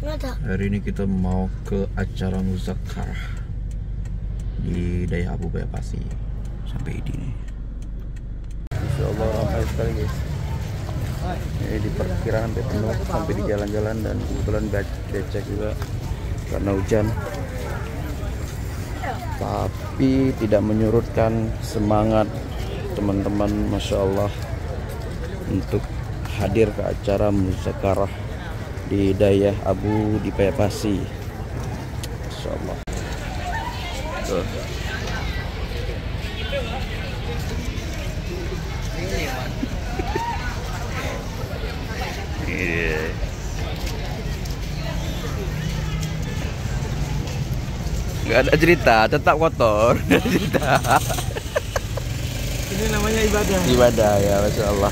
Hari ini kita mau ke acara muzakarah di Daya Abu Bayapasi. Sampai ini nih. Insya Allah ramai sekali guys. Ini di perkiraan sampai penuh, sampai di jalan-jalan, dan kebetulan becek juga karena hujan. Tapi tidak menyurutkan semangat teman-teman, Masya Allah, untuk hadir ke acara muzakarah di Daya Abu di Bayapasi. Masya Allah. Tuh. Yeah. Nggak ada cerita, tetap kotor. Nggak ada cerita. Ini namanya ibadah. Ibadah ya, Masya Allah.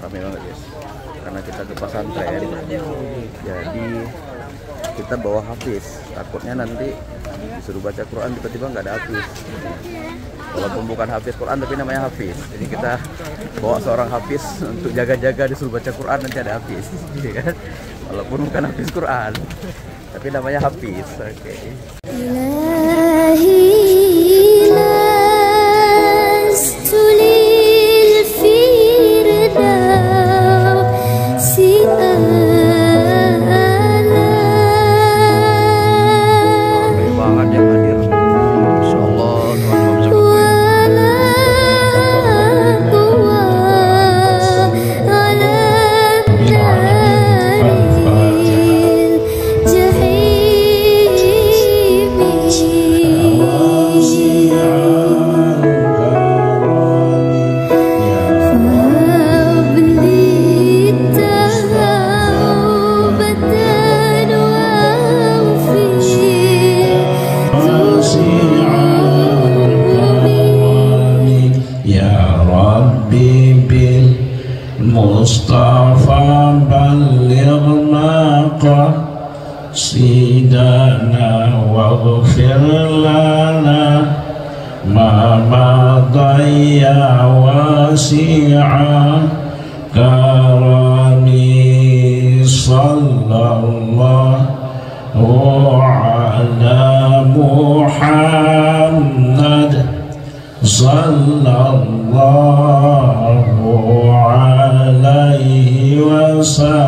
Ramai banget guys, karena kita ke pesantren, jadi kita bawa hafiz. Takutnya nanti disuruh baca Quran tiba-tiba nggak ada hafiz. Walaupun bukan hafiz Quran tapi namanya hafiz. Jadi kita bawa seorang hafiz untuk jaga-jaga, disuruh baca Quran nanti ada hafiz, gitu kan? Walaupun bukan hafiz Quran, tapi namanya hafiz. Oke. Mustafa balligh maqasidana waghfir lana ma madaya wasi'a karami sallallahu ala Muhammad sallallahu alaihi wasallam.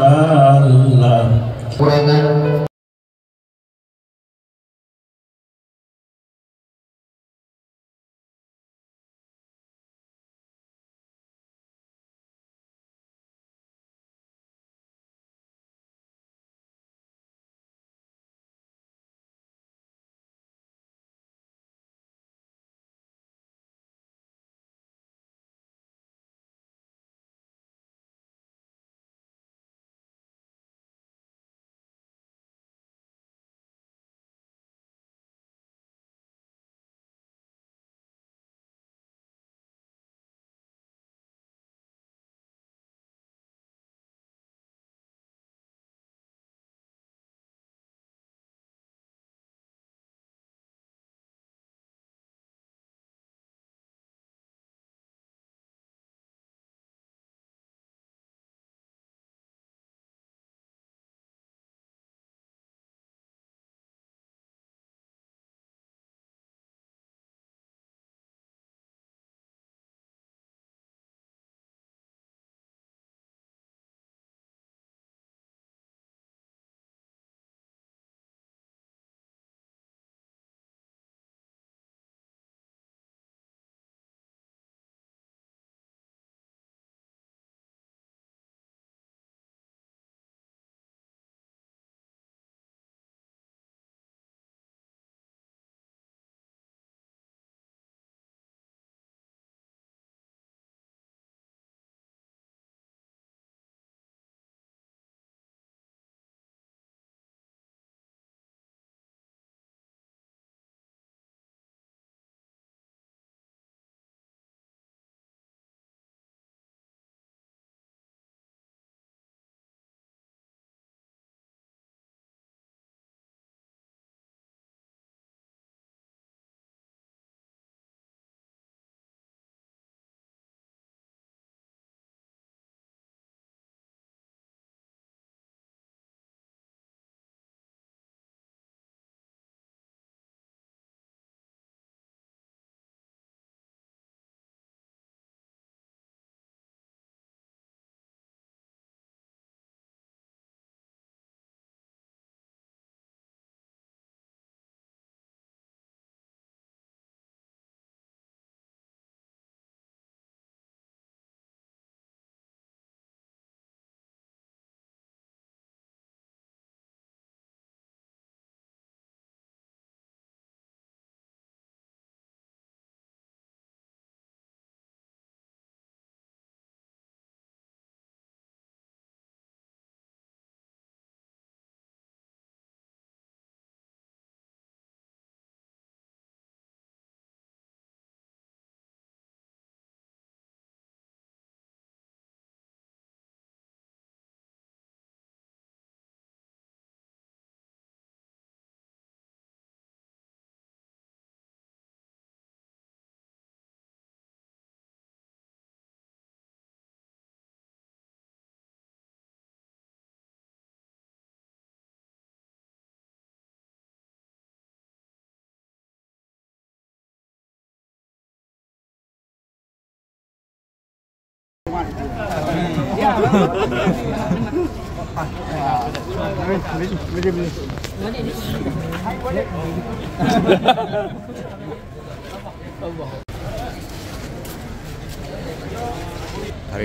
Hari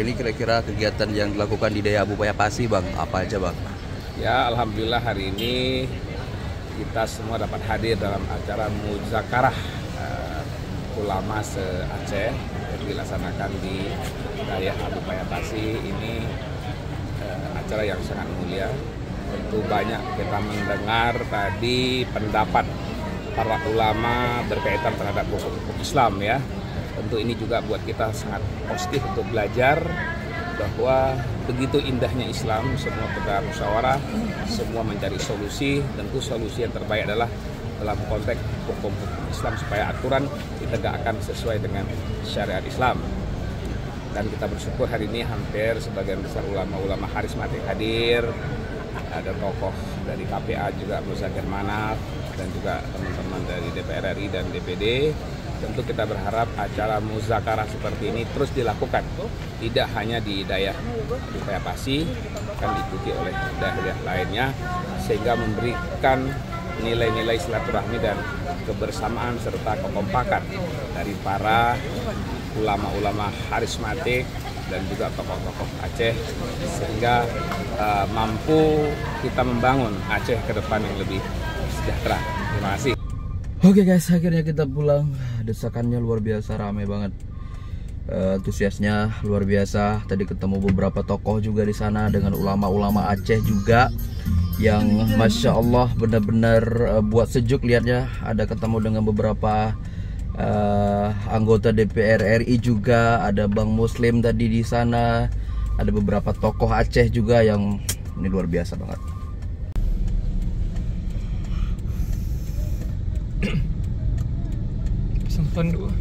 ini kira-kira kegiatan yang dilakukan di Daya Abu Payapasi, Bang, apa aja, Bang? Ya, alhamdulillah hari ini kita semua dapat hadir dalam acara muzakarah ulama se-Aceh yang dilaksanakan di Daya Abu Payapasi. Ini acara yang sangat mulia. Tentu banyak kita mendengar tadi pendapat para ulama berkaitan terhadap buku-buku Islam ya. Tentu ini juga buat kita sangat positif untuk belajar bahwa begitu indahnya Islam, semua kita musyawarah, semua mencari solusi. Tentu solusi yang terbaik adalah dalam konteks hukum Islam supaya aturan ditegakkan sesuai dengan syariat Islam. Dan kita bersyukur hari ini hampir sebagian besar ulama-ulama karismatik hadir. Ada tokoh dari KPA juga, Muzakir Manaf, dan juga teman-teman dari DPR RI dan DPD. Tentu kita berharap acara muzakarah seperti ini terus dilakukan, tidak hanya di Daya Abu Payapasi, akan diikuti oleh daerah lainnya, sehingga memberikan nilai-nilai silaturahmi dan kebersamaan serta kekompakan dari para ulama-ulama karismatik dan juga tokoh-tokoh Aceh, sehingga mampu kita membangun Aceh ke depan yang lebih sejahtera. Terima kasih. Oke guys, akhirnya kita pulang. Desakannya luar biasa, ramai banget. Antusiasnya luar biasa. Tadi ketemu beberapa tokoh juga di sana dengan ulama-ulama Aceh juga, yang masya Allah benar-benar buat sejuk lihatnya. Ada ketemu dengan beberapa anggota DPR RI juga, ada Bang Muslim tadi di sana, ada beberapa tokoh Aceh juga yang ini luar biasa banget. Pesan dulu.